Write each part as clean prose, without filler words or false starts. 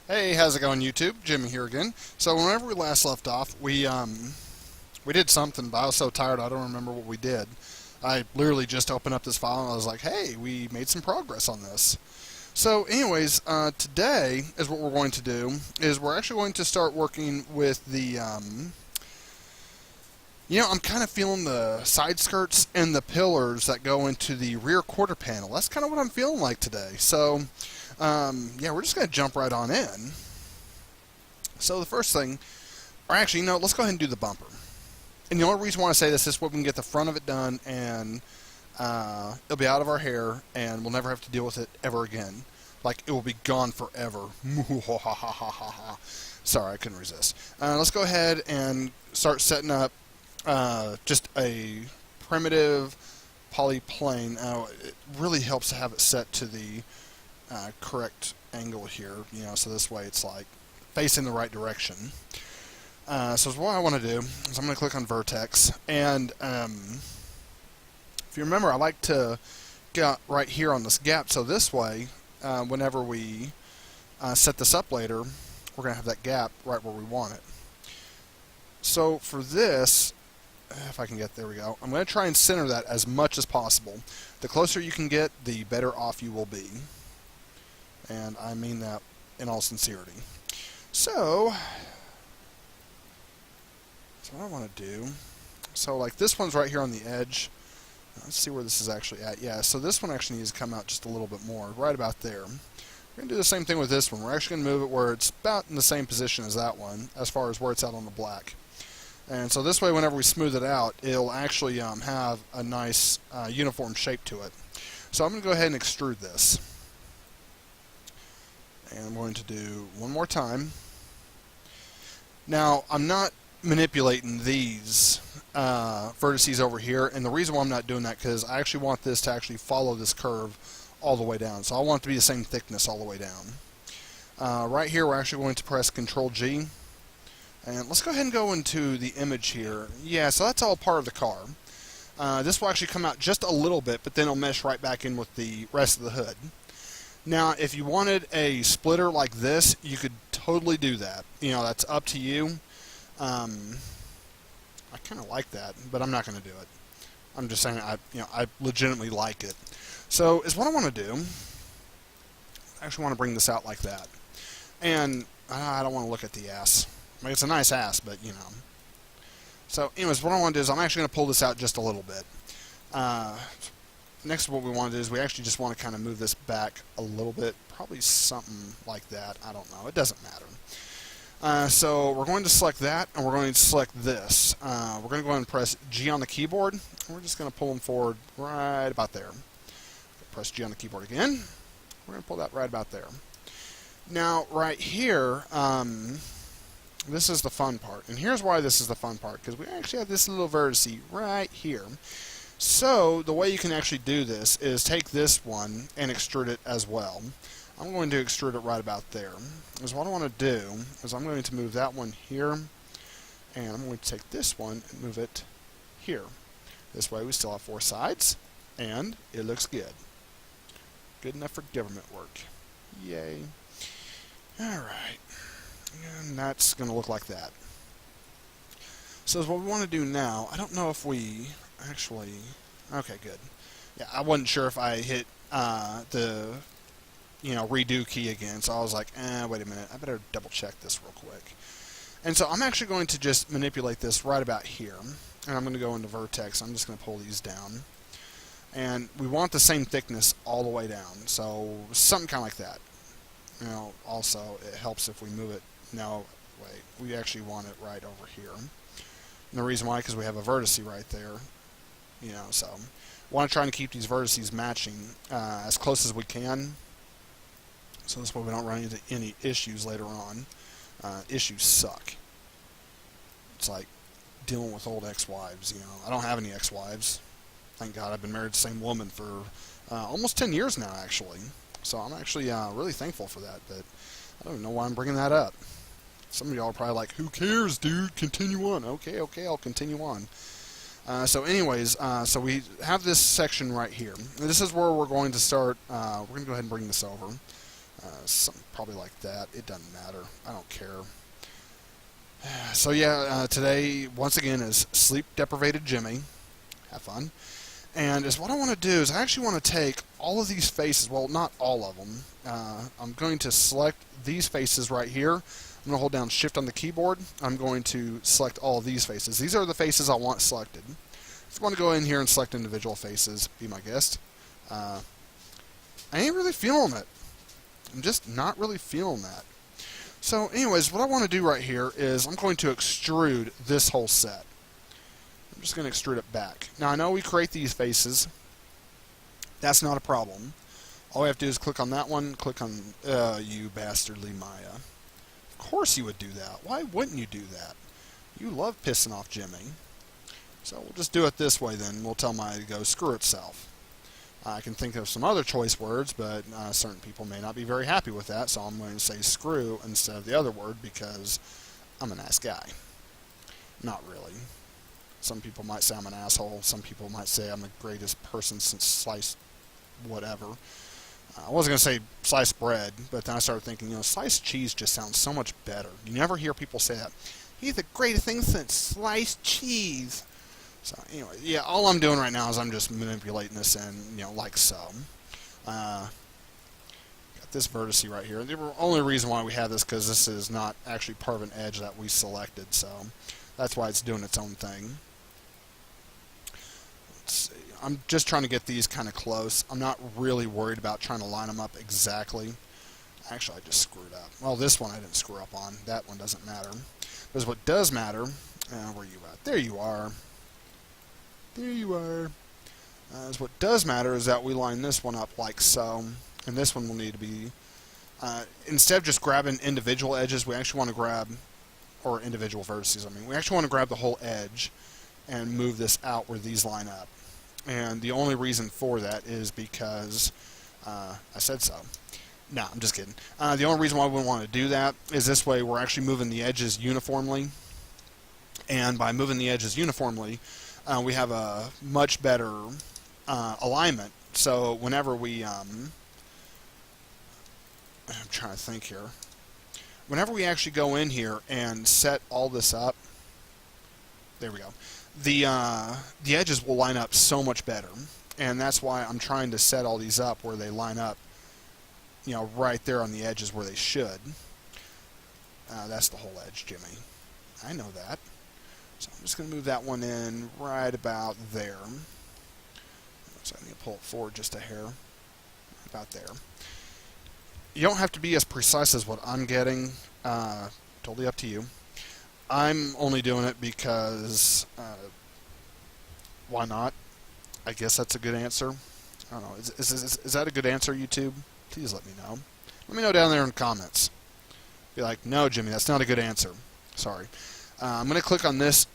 Hey, how's it going, YouTube? Jimmie here again. So whenever we last left off, we did something, but I was so tired I don't remember what we did. I literally just opened up this file and I was like, "Hey, we made some progress on this." So, anyways, today is what we're going to do is we're actually going to start working with I'm kind of feeling the side skirts and the pillars that go into the rear quarter panel. That's kind of what I'm feeling like today. So, yeah, we're just going to jump right on in. So the first thing, or actually, no, let's go ahead and do the bumper. And the only reason why I say this is so we can get the front of it done, and it'll be out of our hair, and we'll never have to deal with it ever again. Like, it will be gone forever. Sorry, I couldn't resist. Let's go ahead and start setting up just a primitive polyplane. It really helps to have it set to the correct angle here, so this way it's like facing the right direction. So what I want to do is I'm going to click on vertex, and if you remember, I like to get right here on this gap, so this way whenever we set this up later, we're going to have that gap right where we want it. So for this, if I can get, there we go, I'm going to try and center that as much as possible. The closer you can get, the better off you will be, and I mean that in all sincerity. So what I want to do, so like this one's right here on the edge. Let's see where this is actually at. Yeah, so this one actually needs to come out just a little bit more, right about there. We're going to do the same thing with this one. We're actually going to move it where it's about in the same position as that one, as far as where it's out on the black. And so this way, whenever we smooth it out, it'll actually have a nice uniform shape to it. So I'm going to go ahead and extrude this. And I'm going to do one more time. Now, I'm not manipulating these vertices over here, and the reason why I'm not doing that because I actually want this to actually follow this curve all the way down. So I want it to be the same thickness all the way down. Right here, we're actually going to press Control G. And let's go ahead and go into the image here. Yeah, so that's all part of the car. This will actually come out just a little bit, but then it'll mesh right back in with the rest of the hood. Now, if you wanted a splitter like this, you could totally do that. That's up to you. I kind of like that, but I'm not going to do it. I'm just saying I legitimately like it. So, is what I want to do. I actually want to bring this out like that. And I don't want to look at the ass. I mean, it's a nice ass, but So, anyways, what I want to do is I'm actually going to pull this out just a little bit. Next, what we want to do is we actually just want to kind of move this back a little bit. Probably something like that. I don't know. It doesn't matter. So we're going to select that, and we're going to select this. We're going to go ahead and press G on the keyboard. And we're just going to pull them forward right about there. Press G on the keyboard again. We're going to pull that right about there. Now, right here, this is the fun part. And here's why this is the fun part, because we actually have this little vertice right here. So the way you can actually do this is take this one and extrude it as well. I'm going to extrude it right about there. Because what I want to do is I'm going to move that one here, and I'm going to take this one and move it here. This way we still have four sides, and it looks good. Good enough for government work. Yay. Alright. And that's going to look like that. So what we want to do now, I don't know if we actually, okay, good. Yeah, I wasn't sure if I hit the redo key again, so I was like, wait a minute, I better double check this real quick. And so I'm actually going to just manipulate this right about here, and I'm going to go into vertex. I'm just going to pull these down, and we want the same thickness all the way down, so something kind of like that. Also it helps if we move it. No, wait, we actually want it right over here. And the reason why, because we have a vertice right there. So we want to try and keep these vertices matching as close as we can. So this way we don't run into any issues later on. Issues suck. It's like dealing with old ex-wives. I don't have any ex-wives. Thank God, I've been married to the same woman for almost 10 years now, actually. So I'm actually really thankful for that. But I don't even know why I'm bringing that up. Some of y'all are probably like, "Who cares, dude? Continue on." Okay, I'll continue on. So anyways, so we have this section right here. And this is where we're going to start. We're going to go ahead and bring this over. Probably like that. It doesn't matter. I don't care. So yeah, today once again is sleep deprivated Jimmie. Have fun. And is what I want to do is I actually want to take all of these faces. Well, not all of them. I'm going to select these faces right here. I'm going to hold down Shift on the keyboard. I'm going to select all of these faces. These are the faces I want selected. Just want to go in here and select individual faces. Be my guest. I ain't really feeling it. I'm just not really feeling that. So anyways, what I want to do right here is I'm going to extrude this whole set. I'm just going to extrude it back. Now I know we create these faces. That's not a problem. All we have to do is click on that one, click on, you bastardly Maya. Of course you would do that. Why wouldn't you do that? You love pissing off Jimmie. So we'll just do it this way then. We'll tell Maya to go screw itself. I can think of some other choice words, but certain people may not be very happy with that, so I'm going to say screw instead of the other word because I'm a nice guy. Not really. Some people might say I'm an asshole. Some people might say I'm the greatest person since sliced whatever. I wasn't going to say sliced bread, but then I started thinking, sliced cheese just sounds so much better. You never hear people say that. He's the greatest thing since sliced cheese. So anyway, yeah, all I'm doing right now is I'm just manipulating this in, like so. Got this vertice right here. The only reason why we have this because this is not actually part of an edge that we selected, so that's why it's doing its own thing. Let's see. I'm just trying to get these kind of close. I'm not really worried about trying to line them up exactly. Actually, I just screwed up. Well, this one I didn't screw up on. That one doesn't matter. Because what does matter, where are you at? There you are. There you are. What does matter is that we line this one up like so, and this one will need to be, instead of just grabbing individual edges, we actually want to grab, or individual vertices, we actually want to grab the whole edge and move this out where these line up. And the only reason for that is because, I said so. No, I'm just kidding. The only reason why we want to do that is this way we're actually moving the edges uniformly, and by moving the edges uniformly, we have a much better alignment. So whenever we, I'm trying to think here. Whenever we actually go in here and set all this up, there we go. The edges will line up so much better, and that's why I'm trying to set all these up where they line up, right there on the edges where they should. That's the whole edge, Jimmie. I know that. So I'm just going to move that one in right about there. So I need to pull it forward just a hair. About there. You don't have to be as precise as what I'm getting. Totally up to you. I'm only doing it because, why not? I guess that's a good answer. I don't know. Is that a good answer, YouTube? Please let me know. Let me know down there in the comments. Be like, no, Jimmie, that's not a good answer. Sorry. I'm going to click on this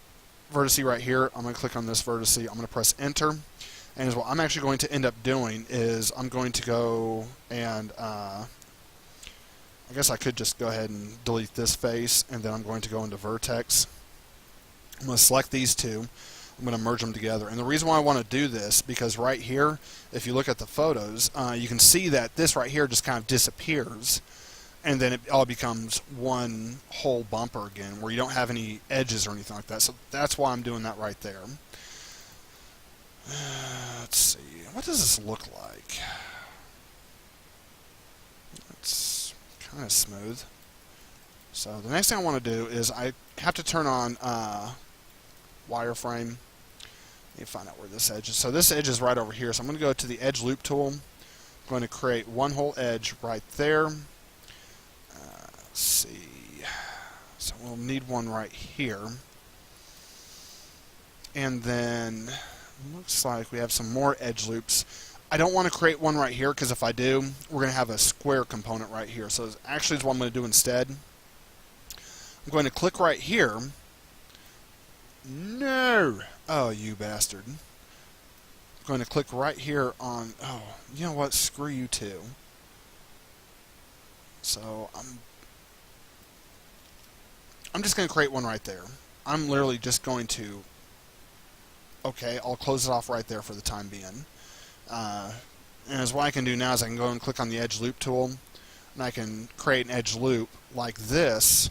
vertice right here. I'm going to click on this vertice. I'm going to press enter. And what I'm actually going to end up doing is I'm going to go and I guess I could just go ahead and delete this face, and then I'm going to go into vertex. I'm going to select these two. I'm going to merge them together. And the reason why I want to do this, because right here, if you look at the photos, you can see that this right here just kind of disappears. And then it all becomes one whole bumper again, where you don't have any edges or anything like that. So that's why I'm doing that right there. Let's see. What does this look like? It's kind of smooth. So the next thing I want to do is I have to turn on wireframe. Let me find out where this edge is. So this edge is right over here. So I'm going to go to the edge loop tool. I'm going to create one whole edge right there. Let's see. So we'll need one right here. And then looks like we have some more edge loops. I don't want to create one right here because if I do, we're going to have a square component right here. So actually is what I'm going to do instead. I'm going to click right here. No! Oh, you bastard. I'm going to click right here on... Oh, you know what? Screw you too. So I'm just going to create one right there. I'm literally just going to... Okay, I'll close it off right there for the time being. And as what I can do now is I can go and click on the edge loop tool. and I can create an edge loop like this,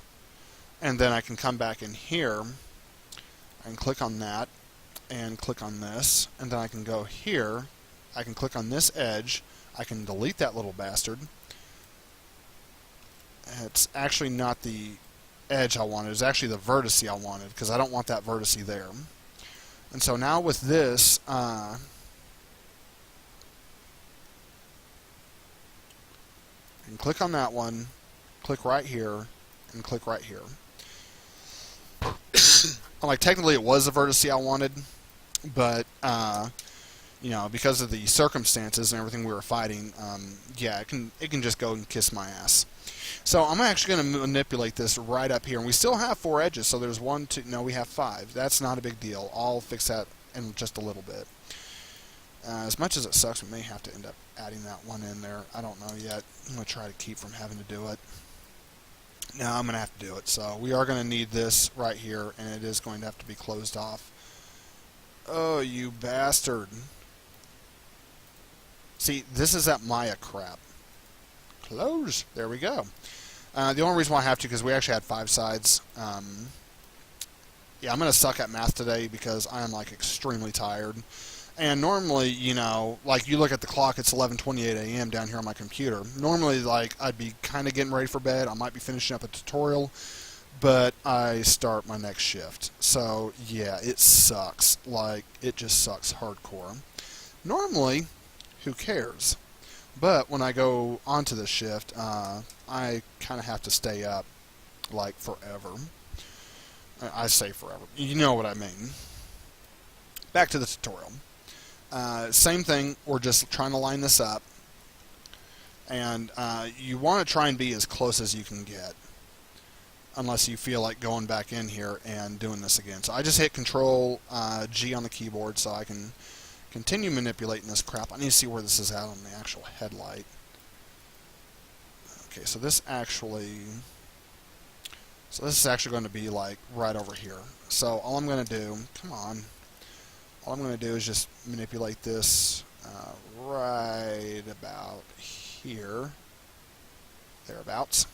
and then I can come back in here and click on that and click on this, and then I can go here, I can click on this edge, I can delete that little bastard. It's actually not the edge I wanted, it's actually the vertice I wanted, because I don't want that vertice there. And so now with this, and click on that one, click right here, and click right here. Like, technically it was the vertice I wanted, but you know, because of the circumstances and everything we were fighting, yeah, it can just go and kiss my ass. So I'm actually going to manipulate this right up here, and we still have 4 edges. So there's 1, 2, no, we have 5. That's not a big deal. I'll fix that in just a little bit. As much as it sucks, we may have to end up adding that one in there. I don't know yet. I'm going to try to keep from having to do it. No, I'm going to have to do it. So we are going to need this right here, and it is going to have to be closed off. Oh, you bastard. See, this is that Maya crap. Close. There we go. The only reason why I have to, because we actually had 5 sides. Yeah, I'm going to suck at math today because I am, like, extremely tired. And normally, you know, like, you look at the clock, it's 11:28 a.m. down here on my computer. Normally, like, I'd be kind of getting ready for bed. I might be finishing up a tutorial, but I start my next shift. So, yeah, it sucks. Like, it just sucks hardcore. Normally, who cares? But when I go onto this shift, I kind of have to stay up, like, forever. I say forever. You know what I mean. Back to the tutorial. Same thing, we're just trying to line this up. And you want to try and be as close as you can get. Unless you feel like going back in here and doing this again. So I just hit Control G on the keyboard so I can continue manipulating this crap. I need to see where this is at on the actual headlight. Okay, so this is actually going to be like right over here. So all I'm going to do, come on, all I'm going to do is just manipulate this right about here, thereabouts.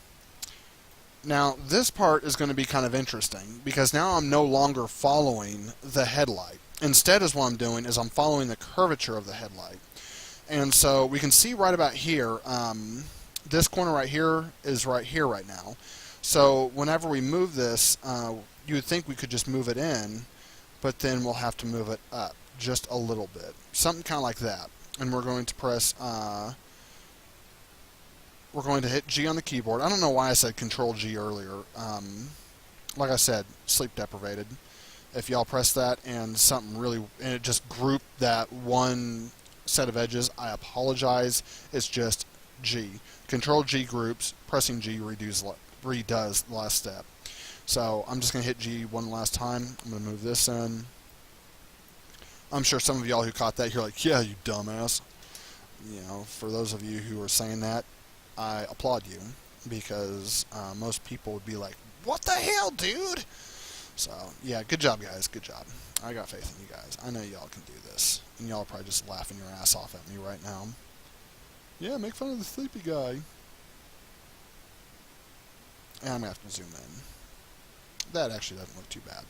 Now this part is going to be kind of interesting because now I'm no longer following the headlight. Instead, is what I'm doing is I'm following the curvature of the headlight. And so we can see right about here, this corner right here is right here right now. So whenever we move this, you would think we could just move it in, but then we'll have to move it up just a little bit. Something kind of like that. And we're going to press, we're going to hit G on the keyboard. I don't know why I said Control G earlier. Like I said, sleep deprivated. If y'all press that and something really, and it just grouped that one set of edges, I apologize. It's just G. Control G groups, pressing G redoes the last step. So I'm just going to hit G one last time. I'm going to move this in. I'm sure some of y'all who caught that, you're like, yeah, you dumbass. You know, for those of you who are saying that, I applaud you because most people would be like, what the hell, dude? So, yeah, good job, guys. Good job. I got faith in you guys. I know y'all can do this. And y'all are probably just laughing your ass off at me right now. Yeah, make fun of the sleepy guy. And I'm going to have to zoom in. That actually doesn't look too bad.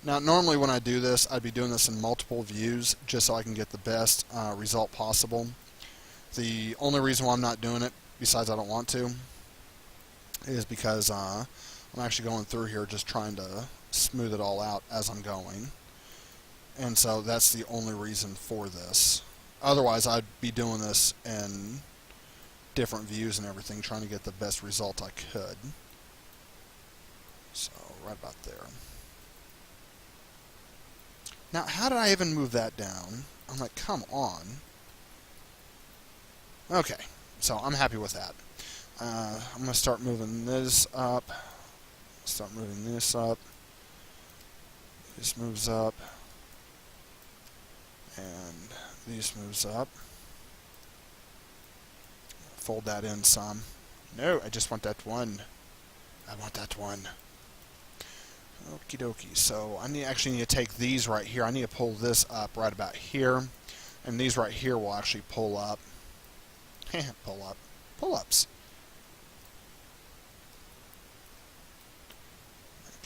Now, normally when I do this, I'd be doing this in multiple views just so I can get the best result possible. The only reason why I'm not doing it, besides I don't want to, is because I'm actually going through here just trying to smooth it all out as I'm going. And so that's the only reason for this. Otherwise, I'd be doing this in different views and everything, trying to get the best result I could. So, right about there. Now, how did I even move that down? I'm like, come on. Okay, so I'm happy with that. I'm going to start moving this up. Start moving this up. This moves up. And this moves up. Fold that in some. No, I just want that one. I want that one. Okie dokie. So I actually need to take these right here. I need to pull this up right about here. And these right here will actually pull up. Pull up. pull-ups.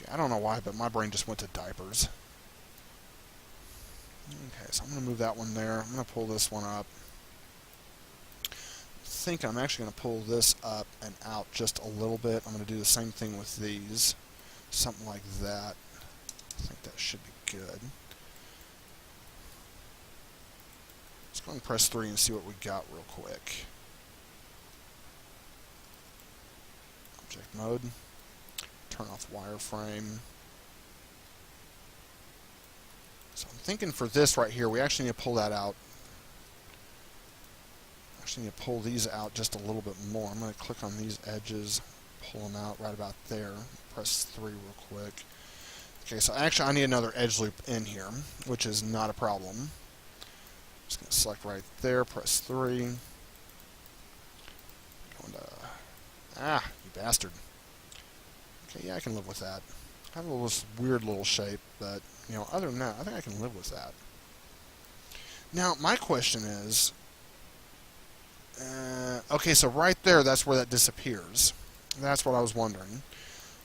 Okay, I don't know why, but my brain just went to diapers. Okay, so I'm going to move that one there. I'm going to pull this one up. I think I'm actually going to pull this up and out just a little bit. I'm going to do the same thing with these. Something like that. I think that should be good. Let's go and press 3 and see what we got real quick. Object mode. Turn off wireframe. So I'm thinking for this right here, we actually need to pull that out. Actually need to pull these out just a little bit more. I'm going to click on these edges, pull them out right about there. Press 3 real quick. Okay, so actually I need another edge loop in here, which is not a problem. Just going to select right there, press 3. Going to... Ah, you bastard. Okay, yeah, I can live with that. I have a little weird little shape, but, you know, other than that, I think I can live with that. Now, my question is... okay, so right there, that's where that disappears. That's what I was wondering.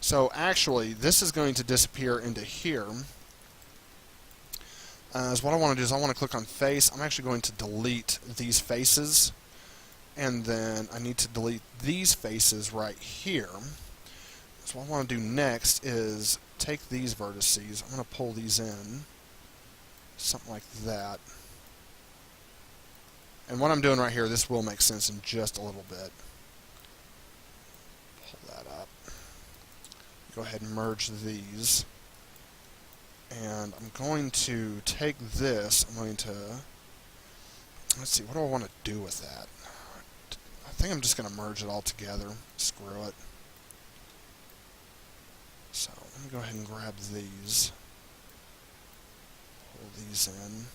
So actually, this is going to disappear into here. So what I want to do is I want to click on face. I'm actually going to delete these faces. And then I need to delete these faces right here. So what I want to do next is take these vertices. I'm going to pull these in. Something like that. And what I'm doing right here, this will make sense in just a little bit. Pull that up. Go ahead and merge these. And I'm going to take this, I'm going to, let's see, what do I want to do with that? I think I'm just going to merge it all together. Screw it. So, let me go ahead and grab these. Pull these in.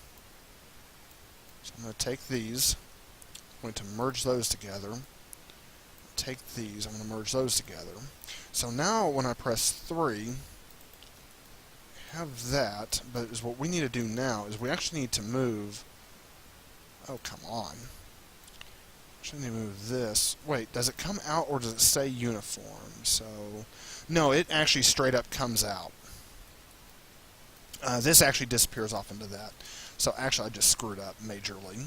So I'm going to take these, I'm going to merge those together. Take these, I'm going to merge those together. So now when I press 3, have that, but is what we need to do now is we actually need to move, oh come on, actually need to move this. Wait, does it come out or does it stay uniform? So, no, it actually straight up comes out. This actually disappears off into that. So actually I just screwed up majorly.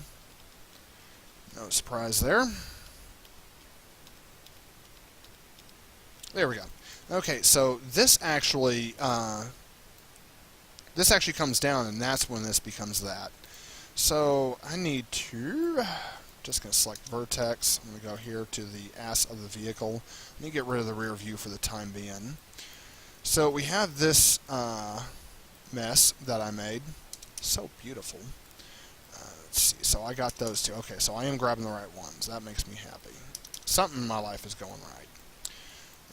No surprise there. There we go. Okay, so this actually comes down, and that's when this becomes that. So I need to, just going to select vertex. I'm going to go here to the ass of the vehicle. Let me get rid of the rear view for the time being. So we have this mess that I made. So beautiful. Let's see. So I got those two. Okay, so I am grabbing the right ones. That makes me happy. Something in my life is going right.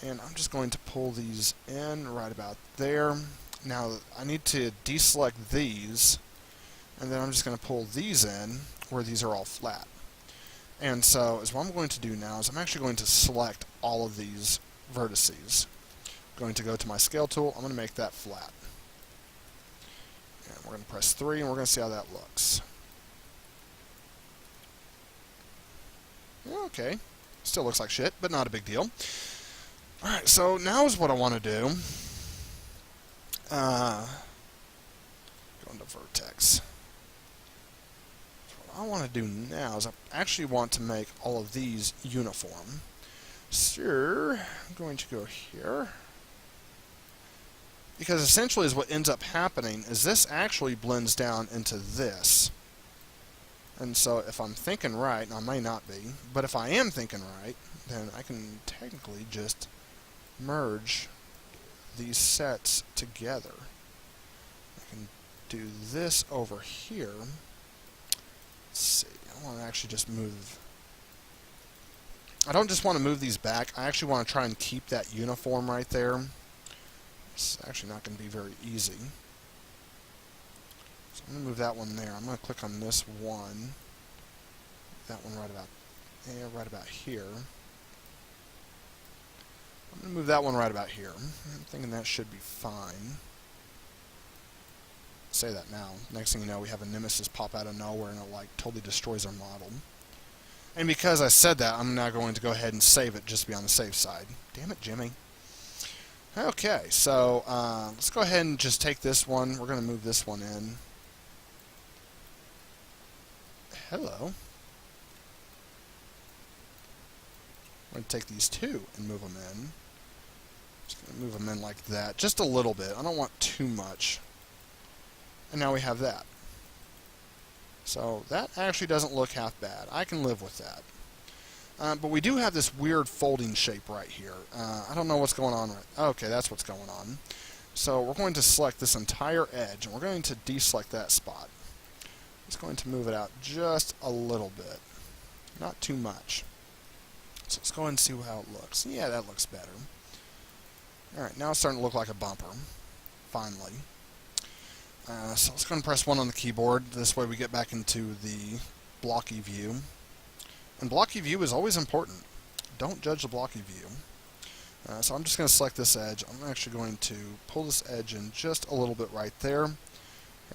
And I'm just going to pull these in right about there. Now, I need to deselect these, and then I'm just going to pull these in where these are all flat. And so, what I'm going to do now is I'm actually going to select all of these vertices. I'm going to go to my scale tool. I'm going to make that flat. And we're going to press 3, and we're going to see how that looks. Okay. Still looks like shit, but not a big deal. Alright, so now is what I want to do. Go into vertex. So what I want to do now is I actually want to make all of these uniform. So, I'm going to go here. Because essentially is what ends up happening is this actually blends down into this. And so if I'm thinking right, and I may not be, but if I am thinking right, then I can technically just merge these sets together. I can do this over here. Let's see, I want to actually just move. I don't just want to move these back, I actually want to try and keep that uniform right there. It's actually not going to be very easy. So I'm going to move that one there. I'm going to click on this one. That one right about here. I'm going to move that one right about here. I'm thinking that should be fine. Say that now. Next thing you know, we have a nemesis pop out of nowhere and it like totally destroys our model. And because I said that, I'm now going to go ahead and save it just to be on the safe side. Damn it, Jimmie. Okay, so let's go ahead and just take this one. We're going to move this one in. Hello. I'm going to take these two and move them in. Just going to move them in like that, just a little bit. I don't want too much. And now we have that. So that actually doesn't look half bad. I can live with that. But we do have this weird folding shape right here. I don't know what's going on. Okay, that's what's going on. So we're going to select this entire edge, and we're going to deselect that spot. Just going to move it out just a little bit. Not too much. So let's go ahead and see how it looks. Yeah, that looks better. Alright, now it's starting to look like a bumper. Finally. So let's go and press 1 on the keyboard. This way we get back into the blocky view. And blocky view is always important. Don't judge the blocky view. So I'm just going to select this edge. I'm actually going to pull this edge in just a little bit right there. I'm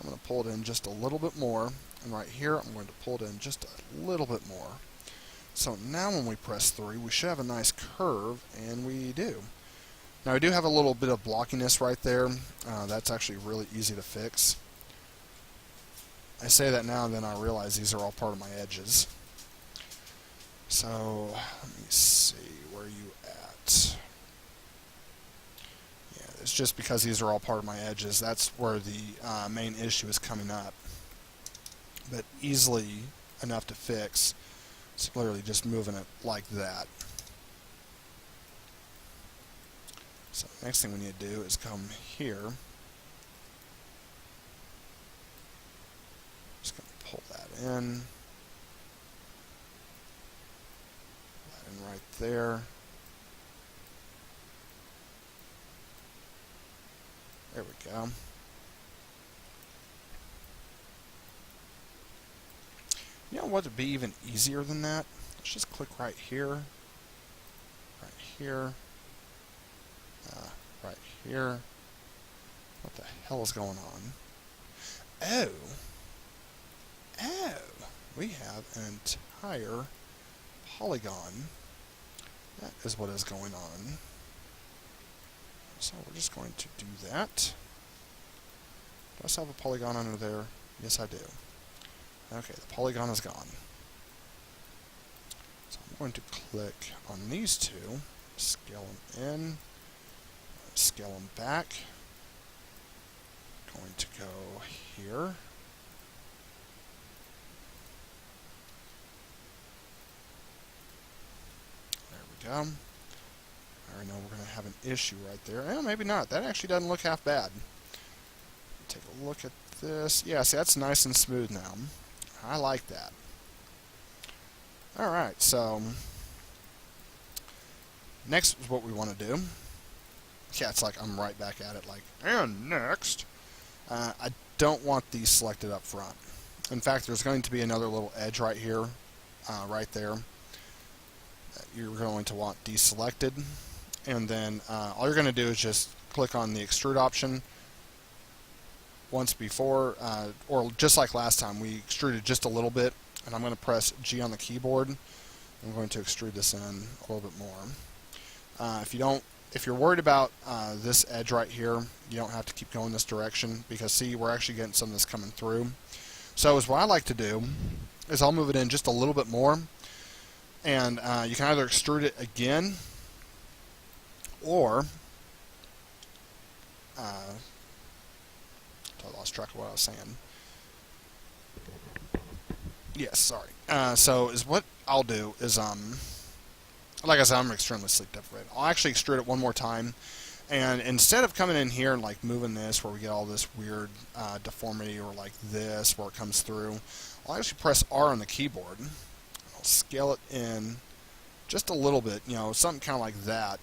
going to pull it in just a little bit more. And right here I'm going to pull it in just a little bit more. So now when we press 3, we should have a nice curve, and we do. Now I do have a little bit of blockiness right there. That's actually really easy to fix. I say that now and then I realize these are all part of my edges. So let me see, where are you at? Yeah, it's just because these are all part of my edges. That's where the main issue is coming up. But easily enough to fix. It's literally just moving it like that. So the next thing we need to do is come here. Just going to pull that in. Pull that in right there. There we go. You know what would be even easier than that? Let's just click right here. Right here. Right here. What the hell is going on? Oh! Oh! We have an entire polygon. That is what is going on. So we're just going to do that. Do I still have a polygon under there? Yes, I do. Okay, the polygon is gone. So I'm going to click on these two, scale them in, scale them back. Going to go here. There we go. Alright, now we're going to have an issue right there. Eh, maybe not. That actually doesn't look half bad. Take a look at this. Yeah, see, that's nice and smooth now. I like that. Alright, so next is what we want to do. Yeah, it's like I'm right back at it like, and next. I don't want these selected up front. In fact, there's going to be another little edge right here, right there, that you're going to want deselected. And then all you're going to do is just click on the extrude option once before, or just like last time, we extruded just a little bit, and I'm going to press G on the keyboard. I'm going to extrude this in a little bit more. If you're worried about this edge right here, you don't have to keep going this direction, because see, we're actually getting some of this coming through. So what I like to do is I'll move it in just a little bit more, and you can either extrude it again, or I lost track of what I was saying. Yes, sorry. So what I'll do is, like I said, I'm extremely sleep deprived. I'll actually extrude it one more time, and instead of coming in here and like moving this where we get all this weird deformity, or like this where it comes through, I'll actually press R on the keyboard. I'll scale it in just a little bit, you know, something kind of like that.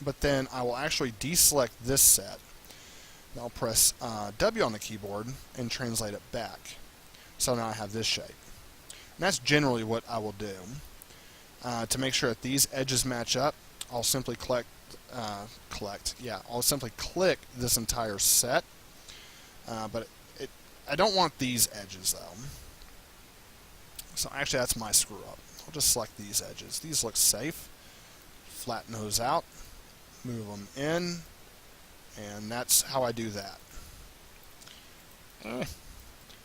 But then I will actually deselect this set. I'll press W on the keyboard and translate it back. So now I have this shape. And that's generally what I will do. To make sure that these edges match up, I'll simply I'll simply click this entire set. But I don't want these edges though. So actually that's my screw up. I'll just select these edges. These look safe. Flatten those out, move them in, and that's how I do that.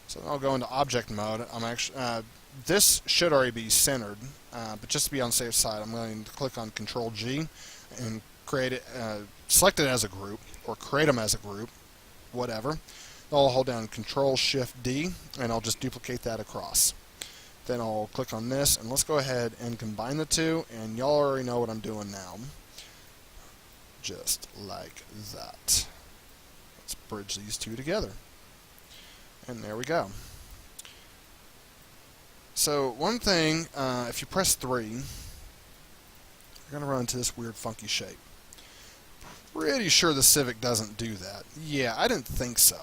So I'll go into object mode. I'm actually this should already be centered, but just to be on the safe side, I'm going to click on Control G and create it, select it as a group, or create them as a group, whatever. I'll hold down Control Shift D, and I'll just duplicate that across. Then I'll click on this, and let's go ahead and combine the two, and y'all already know what I'm doing now. Just like that. Let's bridge these two together. And there we go. So one thing, if you press 3, you're going to run into this weird funky shape. Pretty sure the Civic doesn't do that. Yeah, I didn't think so.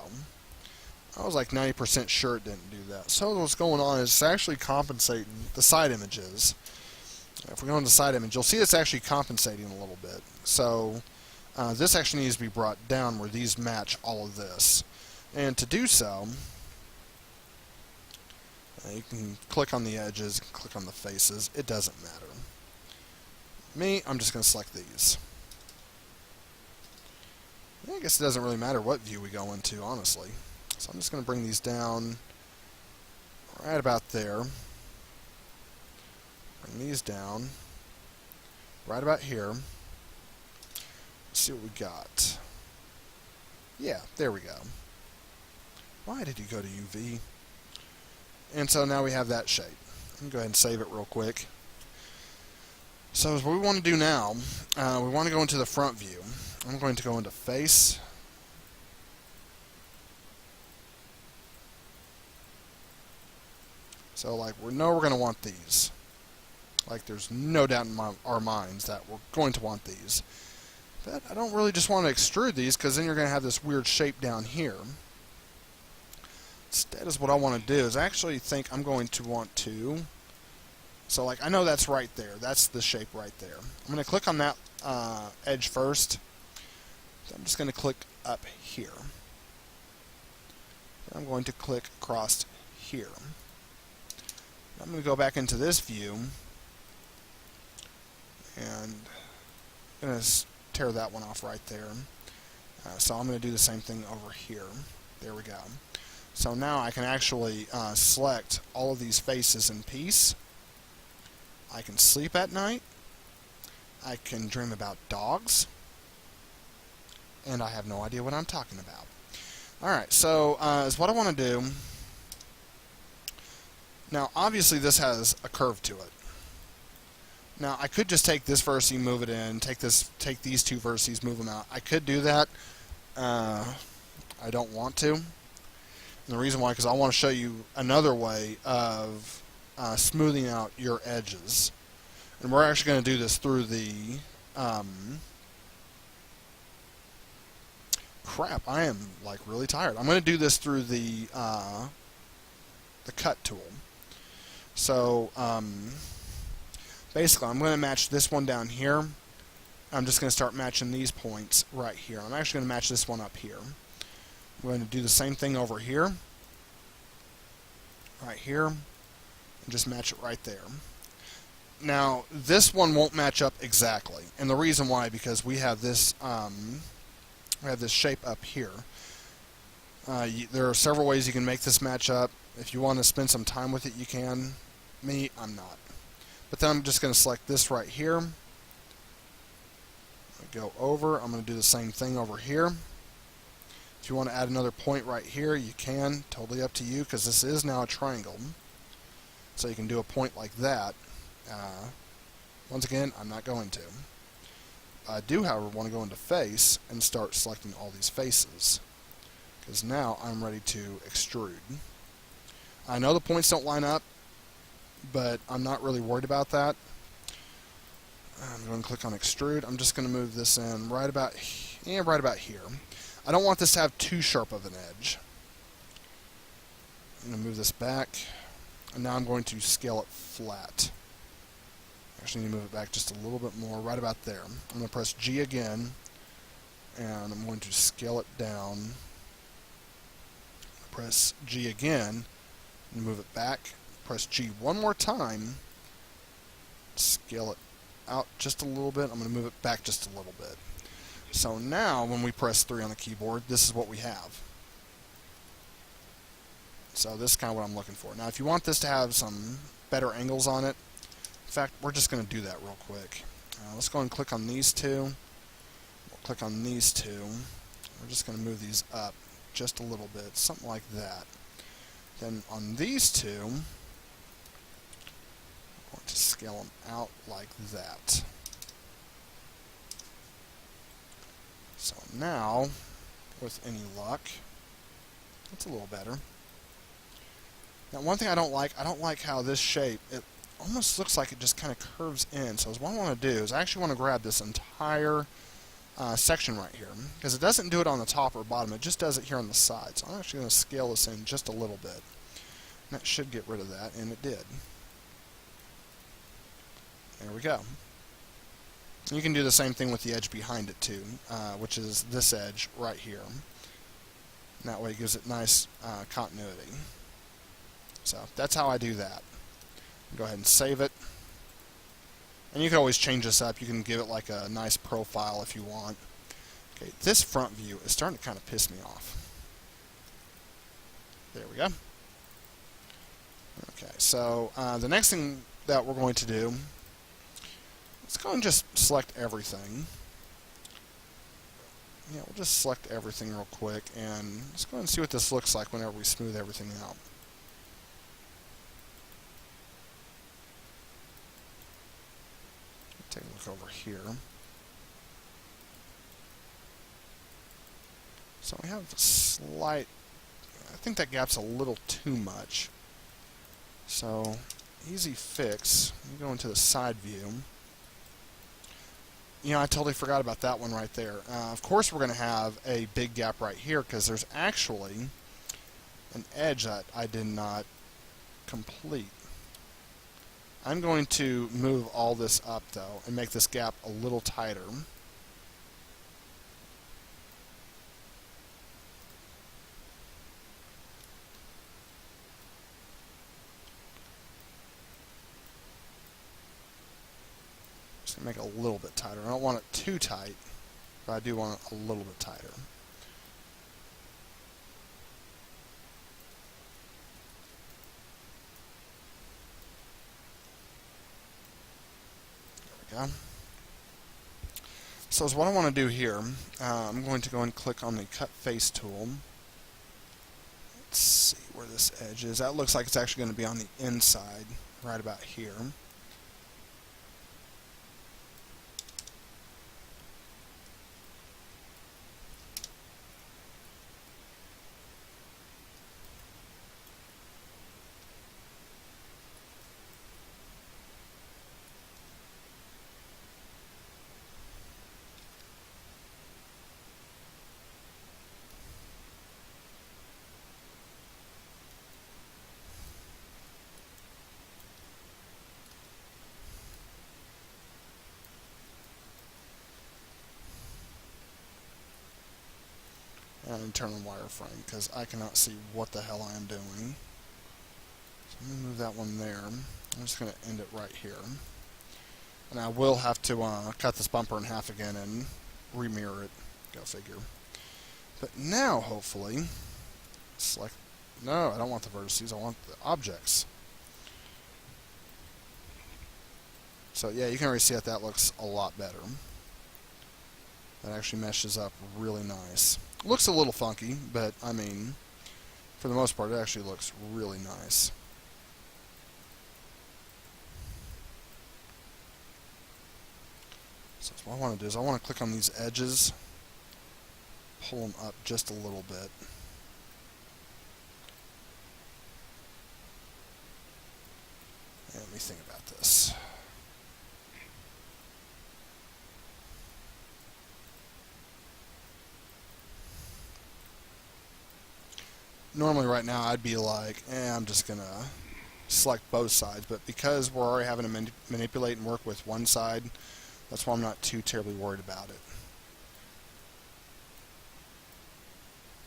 I was like 90% sure it didn't do that. So what's going on is it's actually compensating the side images. If we go into side image, you'll see it's actually compensating a little bit. So this actually needs to be brought down where these match all of this. And to do so, you can click on the edges, click on the faces. It doesn't matter. Me, I'm just going to select these. I guess it doesn't really matter what view we go into, honestly. So I'm just going to bring these down right about there. Bring these down right about here. Let's see what we got. Yeah, there we go. Why did you go to UV? And so now we have that shape. I'm going to go ahead and save it real quick. So what we want to do now, we want to go into the front view. I'm going to go into Face. So, like, we know we're going to want these. Like, there's no doubt in our minds that we're going to want these. But I don't really just want to extrude these, because then you're going to have this weird shape down here. Instead, is what I want to do is I actually think I'm going to want to... So, like, I know that's right there. That's the shape right there. I'm going to click on that edge first. I'm just going to click up here. I'm going to click across here. I'm going to go back into this view, and I'm going to tear that one off right there. So I'm going to do the same thing over here. There we go. So now I can actually select all of these faces in peace. I can sleep at night. I can dream about dogs. And I have no idea what I'm talking about. Alright, so is what I want to do. Now, obviously this has a curve to it. Now, I could just take this vertice, move it in, take these two vertices, move them out. I could do that. I don't want to. And the reason why, because I want to show you another way of smoothing out your edges. And we're actually going to do this through the... crap, I am like really tired. I'm going to do this through the cut tool. So basically I'm going to match this one down here. I'm just going to start matching these points right here. I'm actually going to match this one up here. I'm going to do the same thing over here, right here, and just match it right there. Now this one won't match up exactly, and the reason why, because we have this shape up here. There are several ways you can make this match up. If you want to spend some time with it, you can. Me, I'm not. But then I'm just going to select this right here. Go over. I'm going to do the same thing over here. If you want to add another point right here, you can. Totally up to you, because this is now a triangle. So you can do a point like that. Once again, I'm not going to. I do, however, want to go into Face and start selecting all these faces, because now I'm ready to extrude. I know the points don't line up, but I'm not really worried about that. I'm going to click on Extrude. I'm just going to move this in right about here. I don't want this to have too sharp of an edge. I'm going to move this back, and now I'm going to scale it flat. Actually need to move it back just a little bit more, right about there. I'm going to press G again, and I'm going to scale it down. Press G again, and move it back. Press G one more time, scale it out just a little bit. I'm going to move it back just a little bit. So now when we press 3 on the keyboard, this is what we have. So this is kind of what I'm looking for. Now if you want this to have some better angles on it, in fact, we're just going to do that real quick. Let's go and click on these two. We'll click on these two. We're just going to move these up just a little bit, something like that. Then on these two, I'm going to scale them out like that. So now, with any luck, that's a little better. Now one thing I don't like how this shape, it almost looks like it just kind of curves in. So what I want to do is I actually want to grab this entire section right here, because it doesn't do it on the top or bottom, it just does it here on the side. So I'm actually going to scale this in just a little bit. And that should get rid of that, and it did. There we go. You can do the same thing with the edge behind it too, which is this edge right here. And that way it gives it nice continuity. So that's how I do that. Go ahead and save it. And you can always change this up. You can give it like a nice profile if you want. Okay, this front view is starting to kind of piss me off. There we go. Okay, so the next thing that we're going to do, let's go and just select everything. Yeah, we'll just select everything real quick, and let's go and see what this looks like whenever we smooth everything out. Take a look over here. So we have a slight, I think that gap's a little too much. So, easy fix. We go into the side view. You know, I totally forgot about that one right there. Of course we're going to have a big gap right here because there's actually an edge that I did not complete. I'm going to move all this up though and make this gap a little tighter. Just gonna make it a little bit tighter. I don't want it too tight, but I do want it a little bit tighter. There we go. So what I want to do here, I'm going to go and click on the Cut Face tool. Let's see where this edge is. That looks like it's actually going to be on the inside, right about here. And internal wireframe, because I cannot see what the hell I am doing. So let me move that one there. I'm just going to end it right here. And I will have to cut this bumper in half again and remirror it. Go figure. But now, hopefully, select... No, I don't want the vertices. I want the objects. So yeah, you can already see that looks a lot better. That actually meshes up really nice. Looks a little funky, but I mean, for the most part, it actually looks really nice. So what I want to do is I want to click on these edges, pull them up just a little bit. And let me think about this. Normally right now I'd be like, I'm just going to select both sides, but because we're already having to manipulate and work with one side, that's why I'm not too terribly worried about it.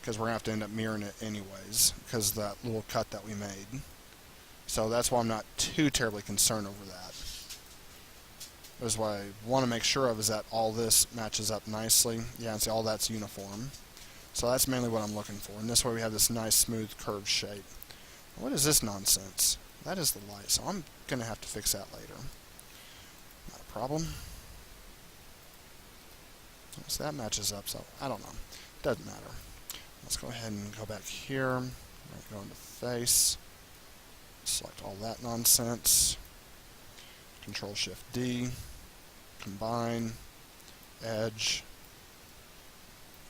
Because we're going to have to end up mirroring it anyways, because of that little cut that we made. So that's why I'm not too terribly concerned over that. That's what I want to make sure of, is that all this matches up nicely. Yeah, and see, all that's uniform. So that's mainly what I'm looking for. And this way we have this nice smooth curved shape. What is this nonsense? That is the light, so I'm going to have to fix that later. Not a problem. So that matches up, so I don't know. Doesn't matter. Let's go ahead and go back here. Go into face. Select all that nonsense. Control-Shift-D. Combine. Edge.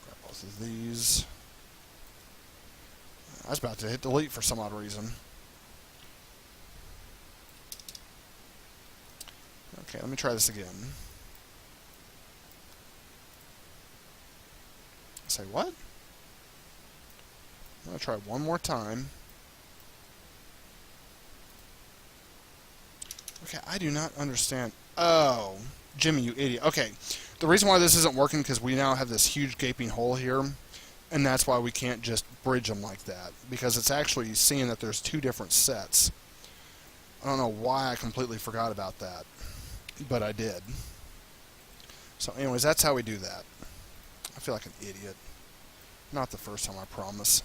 Grab both of these. I was about to hit delete for some odd reason. Okay, let me try this again. Say what? I'm going to try one more time. Okay, I do not understand. Oh, Jimmie, you idiot. Okay, the reason why this isn't working because we now have this huge gaping hole here, and that's why we can't just bridge them like that, because it's actually seeing that there's two different sets. I don't know why I completely forgot about that, but I did. So anyways, that's how we do that. I feel like an idiot. Not the first time, I promise.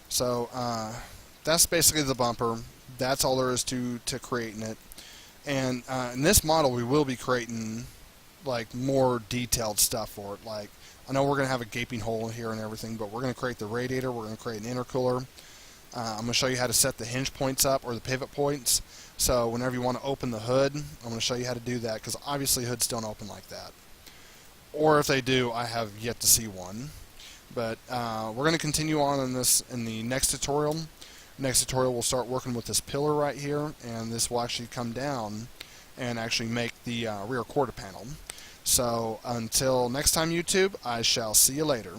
So that's basically the bumper. That's all there is to creating it. And in this model, we will be creating like more detailed stuff for it. Like, I know we're going to have a gaping hole here and everything, but we're going to create the radiator. We're going to create an intercooler. I'm going to show you how to set the hinge points up, or the pivot points. So whenever you want to open the hood, I'm going to show you how to do that, because obviously hoods don't open like that. Or if they do, I have yet to see one. But we're going to continue on in this in the next tutorial. Next tutorial, we'll start working with this pillar right here, and this will actually come down and actually make the rear quarter panel. So until next time, YouTube, I shall see you later.